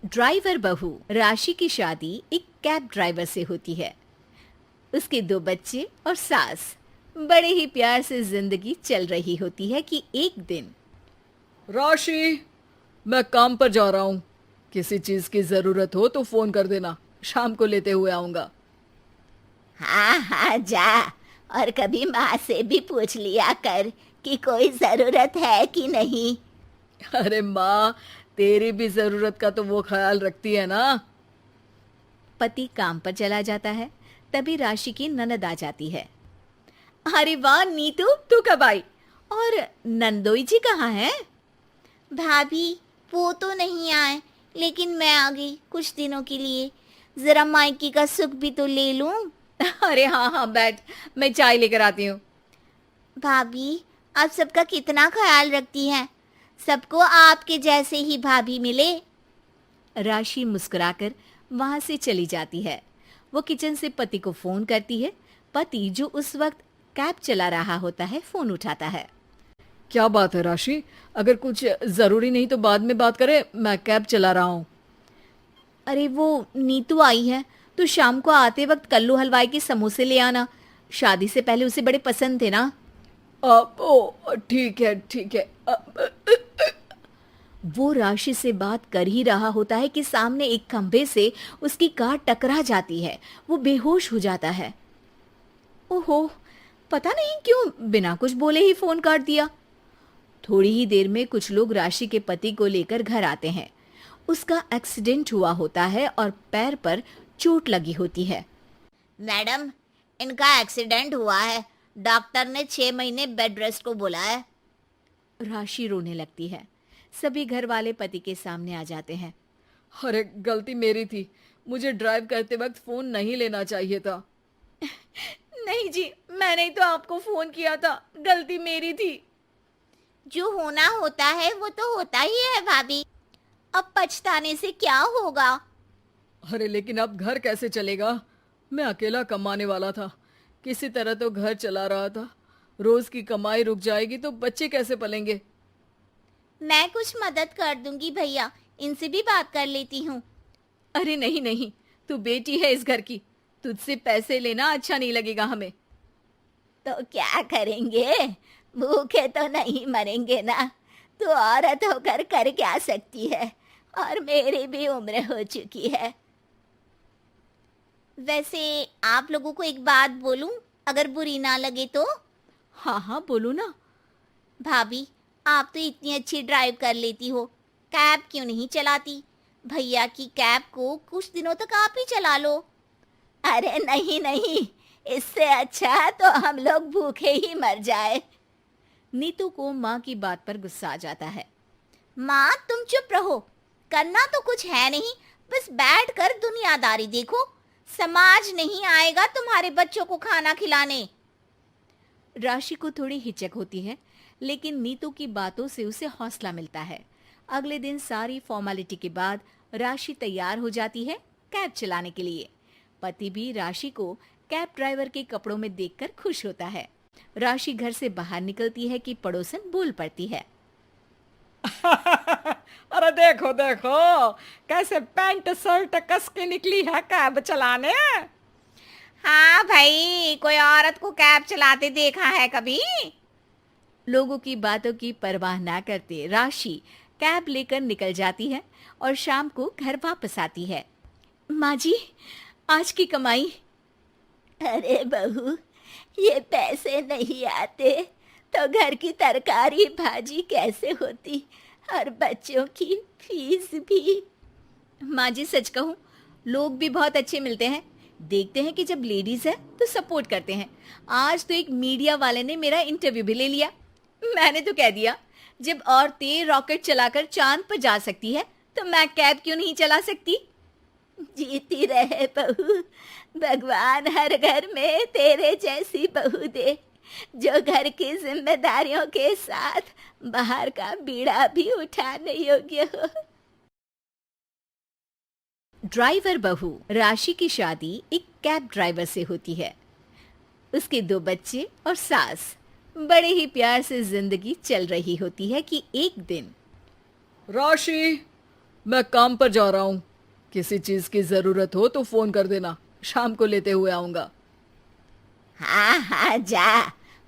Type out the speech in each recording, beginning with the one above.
Driver बहू राशि की शादी एक कैब ड्राइवर से होती है। उसके दो बच्चे और सास। बड़े ही प्यार से जिंदगी चल रही होती है कि एक दिन राशि, मैं काम पर जा रहा हूँ। किसी चीज की जरूरत हो तो फोन कर देना, शाम को लेते हुए आऊंगा। हाँ हाँ जा। और कभी माँ से भी पूछ लिया कर कि कोई ज़रूरत है कि नहीं। अरे माँ, तेरी भी जरूरत का तो वो ख्याल रखती है ना। पति काम पर चला जाता है। तभी राशि की ननद आ जाती है। अरे वाह नीतू, तू कब आई? और नंदोई जी कहाँ हैं? भाभी, वो तो नहीं आए, लेकिन मैं आ गई कुछ दिनों के लिए। ज़रा मायके का सुख भी तो ले लूं। अरे हाँ हाँ बैठ, मैं चाय लेकर आती हूँ। भाभी, आप सबका कितना ख्याल रखती हैं। सबको आपके जैसे ही भाभी मिले। राशि मुस्कुराकर वहां से चली जाती है। वो किचन से पति को फोन करती है। पति जो उस वक्त कैब चला रहा होता है फोन उठाता है। क्या बात है राशि? अगर कुछ जरूरी नहीं तो बाद में बात करें, मैं कैब चला रहा हूँ। अरे वो नीतू आई है, तो शाम को आते वक्त कल्लू हलवाई के समोसे ले आना। शादी से पहले उसे बड़े पसंद थे ना। ओ ठीक है ठीक है। वो राशि से बात कर ही रहा होता है कि सामने एक खंभे से उसकी कार टकरा जाती है। वो बेहोश हो जाता है। ओहो, पता नहीं क्यों बिना कुछ बोले ही फोन काट दिया। थोड़ी ही देर में कुछ लोग राशि के पति को लेकर घर आते हैं। उसका एक्सीडेंट हुआ होता है और पैर पर चोट लगी होती है। मैडम, इनका एक्सीडेंट हुआ है। डॉक्टर ने 6 महीने बेड रेस्ट को बोला है। राशि रोने लगती है। सभी घर वाले पति के सामने आ जाते हैं। अरे गलती मेरी थी, मुझे ड्राइव करते वक्त फोन नहीं लेना चाहिए था। नहीं जी, मैंने ही तो आपको फोन किया था, गलती मेरी थी। जो होना होता है वो तो होता ही है भाभी। अब पछताने से क्या होगा। अरे लेकिन अब घर कैसे चलेगा? मैं अकेला कमाने वाला था, किसी तरह तो घर चला रहा था। रोज की कमाई रुक जाएगी तो बच्चे कैसे पलेंगे? मैं कुछ मदद कर दूंगी भैया, इनसे भी बात कर लेती हूँ। अरे नहीं नहीं, तू बेटी है इस घर की, तुझसे पैसे लेना अच्छा नहीं लगेगा हमें। तो क्या करेंगे, भूखे तो नहीं मरेंगे ना। तू औरत होकर कर क्या सकती है, और मेरी भी उम्र हो चुकी है। वैसे आप लोगों को एक बात बोलूं, अगर बुरी ना लगे तो। हाँ हाँ बोलो ना। भाभी, आप तो इतनी अच्छी ड्राइव कर लेती हो, कैब क्यों नहीं चलाती? भैया की कैब को कुछ दिनों तक आप ही चला लो। अरे नहीं नहीं, इससे अच्छा तो हम लोग भूखे ही मर जाए। नीतू को माँ की बात पर गुस्सा आ जाता है। माँ, तुम चुप रहो। करना तो कुछ है नहीं, बस बैठ कर दुनियादारी देखो। समाज नहीं आएगा तुम्हारे बच्चों को खाना खिलाने। राशि को थोड़ी हिचक होती है, लेकिन नीतू की बातों से उसे हौसला मिलता है। अगले दिन सारी फॉर्मेलिटी के बाद राशि तैयार हो जाती है कैब चलाने के लिए। पति भी राशि को कैब ड्राइवर के कपड़ों में देखकर खुश होता है। राशि घर से बाहर निकलती है कि पड़ोसन बोल पड़ती है। अरे देखो देखो, कैसे पैंट शर्ट कस के निकली है कैब चलाने। हाँ भाई, कोई औरत को कैब चलाते देखा है कभी? लोगों की बातों की परवाह ना करते राशि कैब लेकर निकल जाती है और शाम को घर वापस आती है। माँ जी, आज की कमाई। अरे बहू, ये पैसे नहीं आते तो घर की तरकारी भाजी कैसे होती, और बच्चों की फीस भी। माँ जी सच कहूँ, लोग भी बहुत अच्छे मिलते हैं। देखते हैं कि जब लेडीज है तो सपोर्ट करते हैं। आज तो एक मीडिया वाले ने मेरा इंटरव्यू भी ले लिया। मैंने तो कह दिया, जब औरतें रॉकेट चलाकर चांद पर जा सकती है तो मैं कैब क्यों नहीं चला सकती। जीती रहे बहू, भगवान हर घर में तेरे जैसी बहू दे, जो घर की जिम्मेदारियों के साथ बाहर का बीड़ा भी उठाने योग्य हो। ड्राइवर बहू राशि की शादी एक कैब ड्राइवर से होती है। उसके दो बच्चे और सास। बड़े ही प्यार से जिंदगी चल रही होती है कि एक दिन राशि, मैं काम पर जा रहा हूँ। किसी चीज की जरूरत हो तो फोन कर देना, शाम को लेते हुए आऊंगा। हाँ हाँ जा,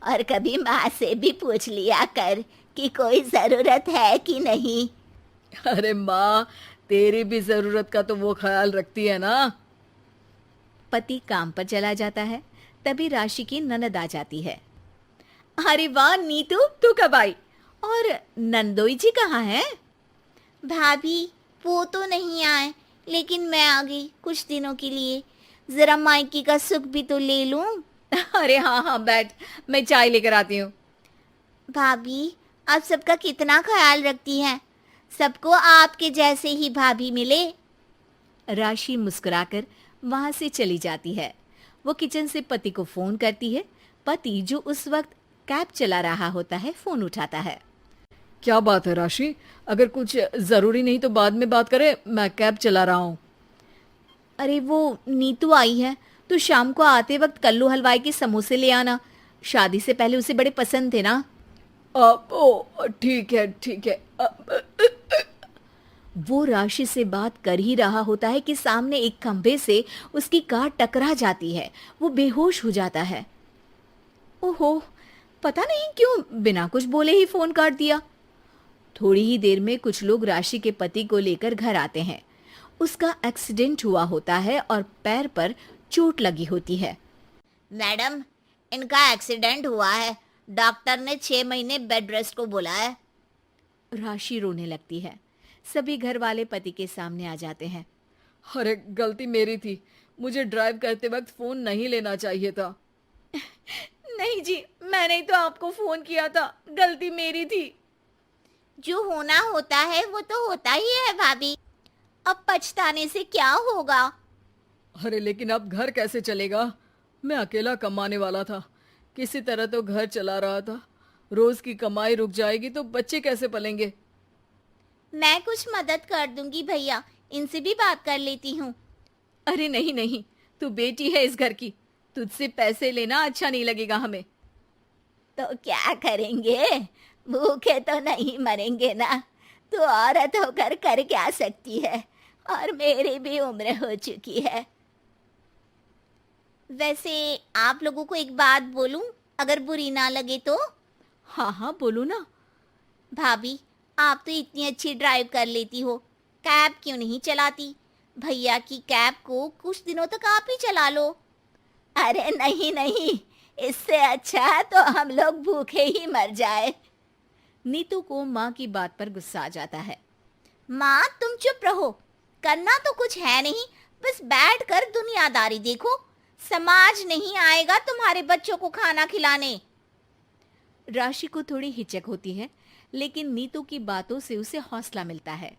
और कभी माँ से भी पूछ लिया कर कि कोई जरूरत है कि नहीं। अरे माँ, तेरी भी जरूरत का तो वो ख्याल रखती है ना। पति काम पर चला जाता है। तभी राशि की ननद आ जाती है। अरे वाह नीतू, तू कब आई? और नंदोई जी कहाँ हैं? भाभी वो तो नहीं आए, लेकिन मैं आ गई कुछ दिनों के लिए। जरा मायके का सुख भी तो ले लूं। अरे हाँ हाँ बैठ, मैं चाय लेकर आती हूँ। भाभी आप सबका कितना ख्याल रखती हैं। सबको आपके जैसे ही भाभी मिले। राशि मुस्कुराकर वहां से चली जाती है। वो किचन से पति को फोन करती है। पति जो उस वक्त कैब चला रहा होता है फोन उठाता है। क्या बात है राशि? अगर कुछ जरूरी नहीं तो बाद में बात करें, मैं कैब चला रहा हूँ। अरे वो नीतू आई है, तो शाम को आते वक्त कल्लू हलवाई के समोसे ले आना। शादी से पहले उसे बड़े पसंद थे ना। ओ ठीक है ठीक है। वो राशि से बात कर ही रहा होता है कि सामने एक खंभे से उसकी कार टकरा जाती है। वो बेहोश हो जाता है। ओहो, पता नहीं क्यों बिना कुछ बोले ही फोन काट दिया। थोड़ी ही देर में कुछ लोग राशि के पति को लेकर घर आते हैं। उसका एक्सीडेंट हुआ होता है और पैर पर चोट लगी होती है। मैडम इनका एक्सीडेंट हुआ है, डॉक्टर ने 6 महीने बेड रेस्ट को बोला है। राशि रोने लगती है। सभी घर वाले पति के सामने आ जाते हैं। अरे गलती मेरी थी, मुझे ड्राइव करते वक्त फोन नहीं लेना चाहिए था। नहीं जी, मैंने ही तो आपको फोन किया था, गलती मेरी थी। जो होना होता है वो तो होता ही है भाभी, अब पछताने से क्या होगा। अरे लेकिन अब घर कैसे चलेगा? मैं अकेला कमाने वाला था, किसी तरह तो घर चला रहा था। रोज की कमाई रुक जाएगी तो बच्चे कैसे पलेंगे? मैं कुछ मदद कर दूंगी भैया, इनसे भी बात कर लेती हूँ। अरे नहीं नहीं, तू बेटी है इस घर की, तुझसे पैसे लेना अच्छा नहीं लगेगा हमें। तो क्या करेंगे, भूखे तो नहीं मरेंगे ना। तू औरत होकर कर क्या सकती है, और मेरी भी उम्र हो चुकी है। वैसे आप लोगों को एक बात बोलूं, अगर बुरी ना लगे तो? हाँ हाँ बोलो ना। भाभी आप तो इतनी अच्छी ड्राइव कर लेती हो, कैब क्यों नहीं चलाती? भैया की कैब को कुछ दिनों तक आप ही चला लो। अरे नहीं नहीं, इससे अच्छा तो हम लोग भूखे ही मर जाए। नीतू को माँ की बात पर गुस्सा आ जाता है। माँ तुम चुप रहो, करना तो कुछ है नहीं, बस बैठ कर दुनियादारी देखो। समाज नहीं आएगा तुम्हारे बच्चों को खाना खिलाने। राशि को थोड़ी हिचक होती है, लेकिन नीतू की बातों से उसे हौसला मिलता है।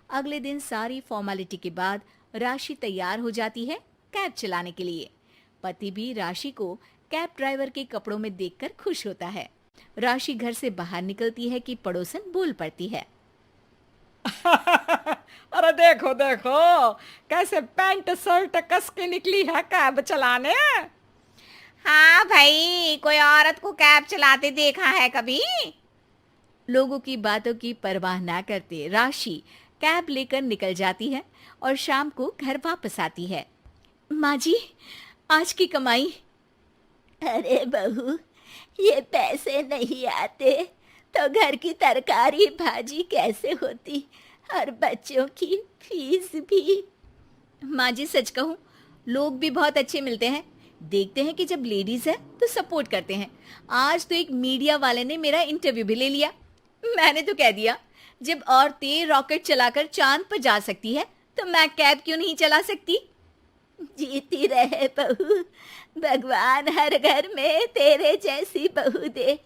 अगले दिन सारी फॉर्मेलिटी के बाद राशि तैयार हो जाती है कैब चलाने के लिए। पति भी राशि को कैब ड्राइवर के कपड़ों में देखकर खुश होता है। राशि घर से बाहर निकलती है कि पड़ोसन बोल पड़ती है। अरे देखो देखो, कैसे पैंट शर्ट कस के निकली है कैब चलाने। हाँ भाई, कोई औरत को कैब चलाते देखा है कभी? लोगों की बातों की परवाह ना करते राशि कैब लेकर निकल जाती है और शाम को घर वापस आती है। माँ जी, आज की कमाई। अरे बहू, ये पैसे नहीं आते तो घर की तरकारी भाजी कैसे होती, और बच्चों की फीस भी। माँ जी सच कहूँ, लोग भी बहुत अच्छे मिलते हैं। देखते हैं कि जब लेडीज है तो सपोर्ट करते हैं। आज तो एक मीडिया वाले ने मेरा इंटरव्यू भी ले लिया। मैंने तो कह दिया, जब औरतें रॉकेट चलाकर चांद पर जा सकती है तो मैं कैब क्यों नहीं चला सकती। जीती रहे बहू, भगवान हर घर में तेरे जैसी बहू दे,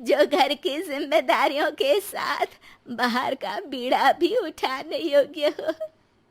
जो घर की जिम्मेदारियों के साथ बाहर का बीड़ा भी उठाने योग्य हो।